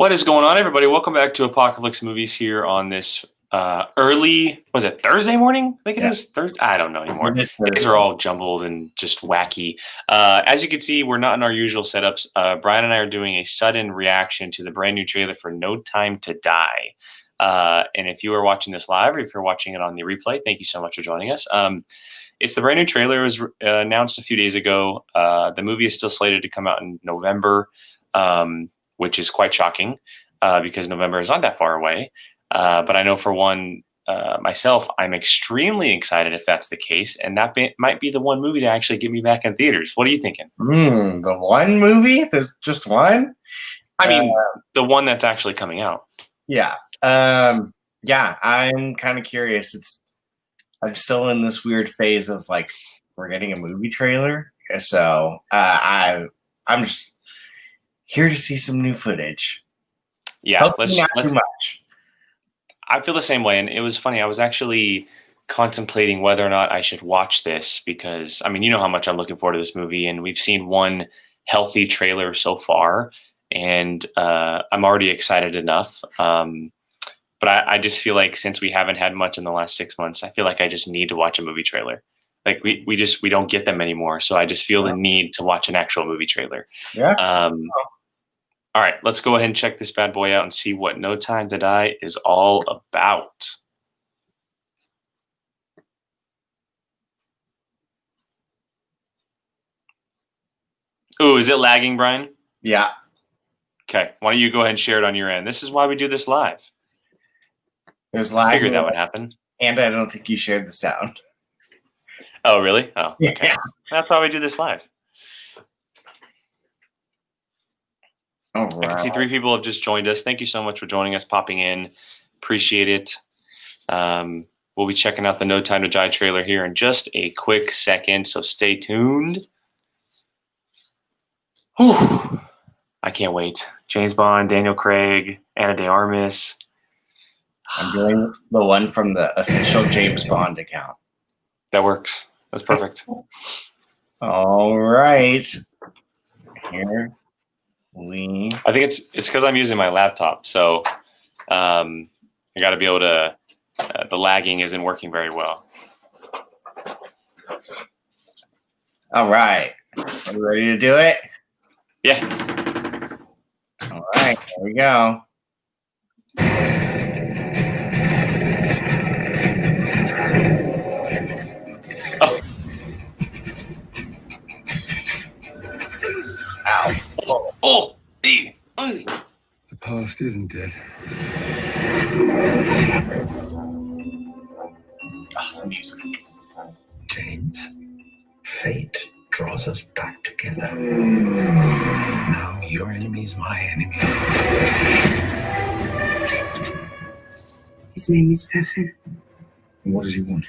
What is going on, everybody? Welcome back to Apocaflix Movies here on this early, was it Thursday morning? I think it is Thursday. I don't know anymore. Days are all jumbled and just wacky. As you can see, we're not in our usual setups. Brian and I are doing a sudden reaction to the brand new trailer for No Time to Die. And if you are watching this live, or if you're watching it on the replay, thank you so much for joining us. It's the brand new trailer. It was announced a few days ago. The movie is still slated to come out in November. Which is quite shocking because November is not that far away. But I know for one, myself, I'm extremely excited if that's the case. And that might be the one movie to actually get me back in theaters. What are you thinking? The one movie? There's just one? I mean, the one that's actually coming out. Yeah. I'm kind of curious. I'm still in this weird phase of like, we're getting a movie trailer. So I'm just here to see some new footage. Yeah, let's not too much. I feel the same way, and it was funny. I was actually contemplating whether or not I should watch this because, I mean, you know how much I'm looking forward to this movie, and we've seen one healthy trailer so far, and I'm already excited enough. But I just feel like since we haven't had much in the last 6 months, I feel like I just need to watch a movie trailer. Like we don't get them anymore, so I just feel the need to watch an actual movie trailer. Yeah. All right, let's go ahead and check this bad boy out and see what No Time to Die is all about. Ooh, is it lagging, Brian? Yeah. Okay, why don't you go ahead and share it on your end? This is why we do this live. It was lagging. I figured that would happen. And I don't think you shared the sound. Oh, really? Oh, okay. Yeah. That's why we do this live. All right. I can see 3 people have just joined us. Thank you so much for joining us, popping in. Appreciate it. We'll be checking out the No Time to Die trailer here in just a quick second, so stay tuned. Whew. I can't wait. James Bond, Daniel Craig, Ana de Armas. I'm doing the one from the official James Bond account. That works. That's perfect. All right. Here I think it's because I'm using my laptop, so I got to be able to. The lagging isn't working very well. All right. Are you ready to do it? Yeah. All right. Here we go. Oh, the past isn't dead. The music. James, fate draws us back together. Now your enemy is my enemy. His name is Safin. And what does he want?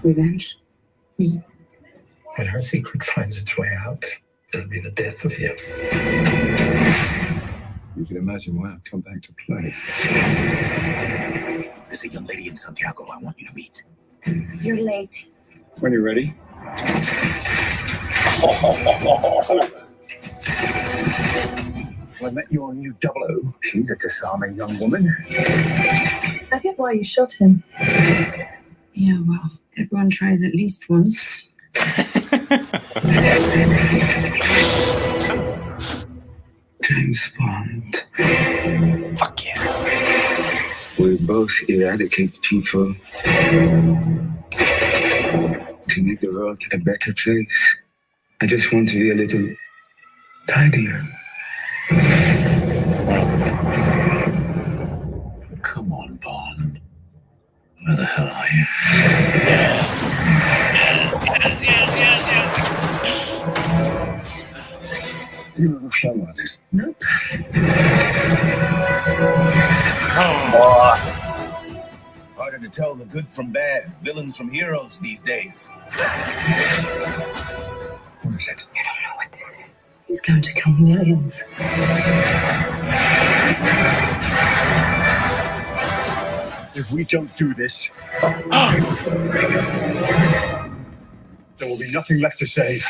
Revenge. Me. When her secret finds its way out, it'll be the death of you. You can imagine why I've come back to play. There's a young lady in Santiago I want you to meet. You're late. When you're ready. I met your new 00. She's a disarming young woman. I get why you shot him. Yeah, well, everyone tries at least once. James Bond. Fuck yeah. We both eradicate people to make the world a better place. I just want to be a little tidier. Come on, Bond. Where the hell are you? You know the film artist? Nope. Harder to tell the good from bad, villains from heroes these days. What is it? I don't know what this is. He's going to kill millions. If we don't do this, there will be nothing left to save.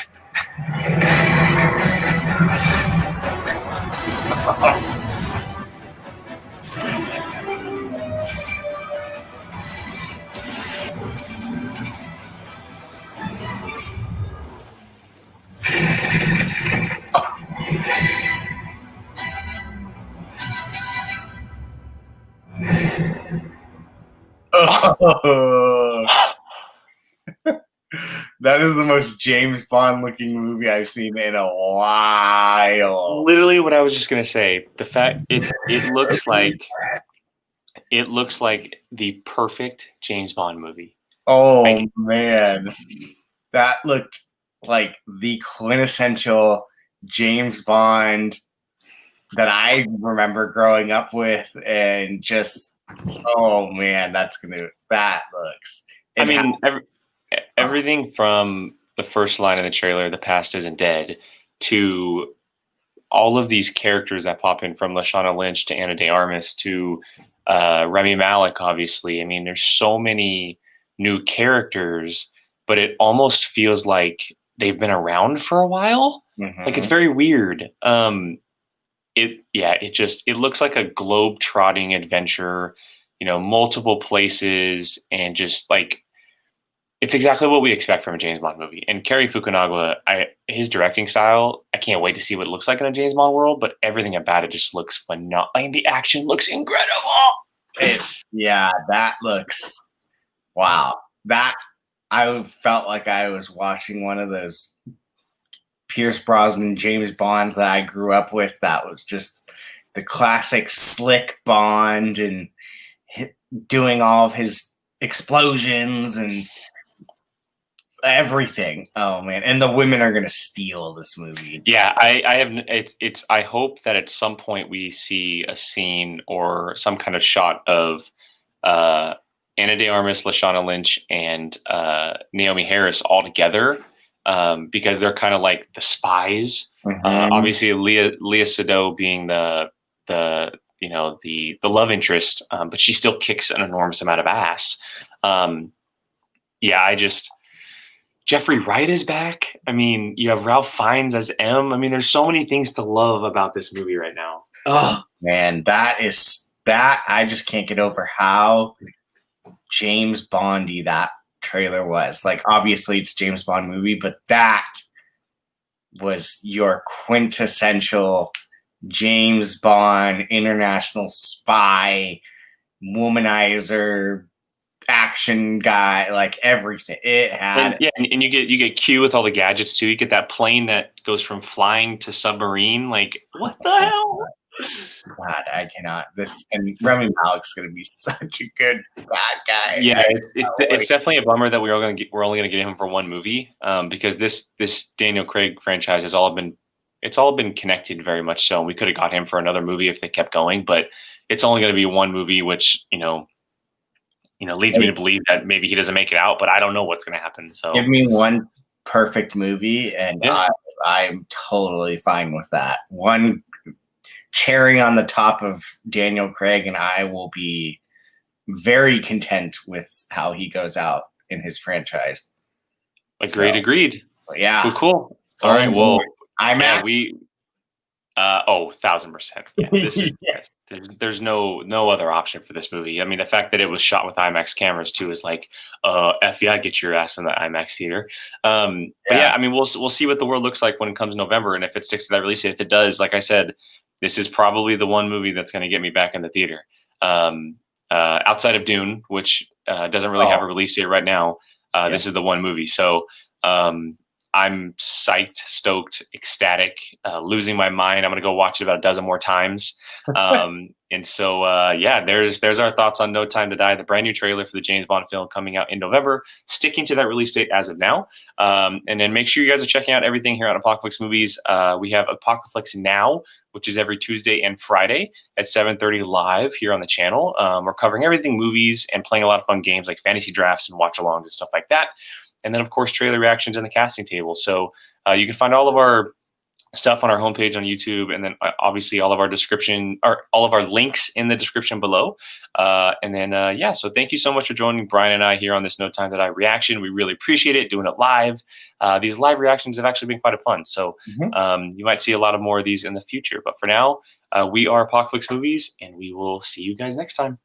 That is the most James Bond looking movie I've seen in a while. Literally what I was just gonna say. The fact it looks like the perfect James Bond movie. Oh Like, man, that looked like the quintessential James Bond that I remember growing up with, and just oh man, that looks. I mean, everything from the first line in the trailer, "The past isn't dead," to all of these characters that pop in, from Lashana Lynch to Ana de Armas to Remy Malik, obviously. I mean, there's so many new characters, but it almost feels like they've been around for a while. Like, it's very weird. It looks like a globe-trotting adventure, multiple places, and just like, it's exactly what we expect from a James Bond movie. And Cary Fukunaga, his directing style, I can't wait to see what it looks like in a James Bond world, but everything about it just looks phenomenal. And the action looks incredible. That looks wow. That I felt like I was watching one of those Pierce Brosnan James Bonds that I grew up with. That was just the classic slick Bond and doing all of his explosions and everything. Oh man, and the women are gonna steal this movie. Yeah, I hope that at some point we see a scene or some kind of shot of Ana de Armas, Lashana Lynch, and Naomi Harris all together, because they're kind of like the spies. Obviously, Leah Seydoux being the love interest, but she still kicks an enormous amount of ass. Jeffrey Wright is back. I mean, you have Ralph Fiennes as M. I mean, there's so many things to love about this movie right now. Oh man, that I just can't get over how James Bondy that trailer was. Like, obviously it's a James Bond movie, but that was your quintessential James Bond international spy womanizer action guy, like everything. It had and you get Q with all the gadgets too. You get that plane that goes from flying to submarine. Like, what the hell? God, I cannot. This and Remy Malek's going to be such a good bad guy. Yeah, it's definitely a bummer that we're only going to get him for one movie, because this Daniel Craig franchise has all been connected very much so. And we could have got him for another movie if they kept going, but it's only going to be one movie, which leads me to believe that maybe he doesn't make it out, but I don't know what's going to happen. So give me one perfect movie, and I'm totally fine with that. One cherry on the top of Daniel Craig, and I will be very content with how he goes out in his franchise. Agreed. Yeah. Cool. All right. Well, 1,000%. Yeah, this is, there's no other option for this movie. I mean, the fact that it was shot with IMAX cameras too is like, FBI, get your ass in the IMAX theater. But yeah, I mean, we'll see what the world looks like when it comes November, and if it sticks to that release date. If it does, like I said, this is probably the one movie that's going to get me back in the theater. Outside of Dune, which doesn't really have a release date right now, this is the one movie. So I'm psyched, stoked, ecstatic, losing my mind. I'm going to go watch it about a dozen more times. And so, there's our thoughts on No Time to Die, the brand new trailer for the James Bond film coming out in November, sticking to that release date as of now. And then make sure you guys are checking out everything here on Apocaflix Movies. We have Apocaflix Now, which is every Tuesday and Friday at 7:30 live here on the channel. We're covering everything movies and playing a lot of fun games like fantasy drafts and watch-alongs and stuff like that. And then, of course, trailer reactions and the casting table. So you can find all of our stuff on our homepage on YouTube, and then obviously all of our links in the description below. And then so thank you so much for joining Brian and I here on this No Time to Die reaction. We really appreciate it, doing it live. These live reactions have actually been quite a fun. So you might see a lot of more of these in the future. But for now, we are Apocaflix Movies, and we will see you guys next time.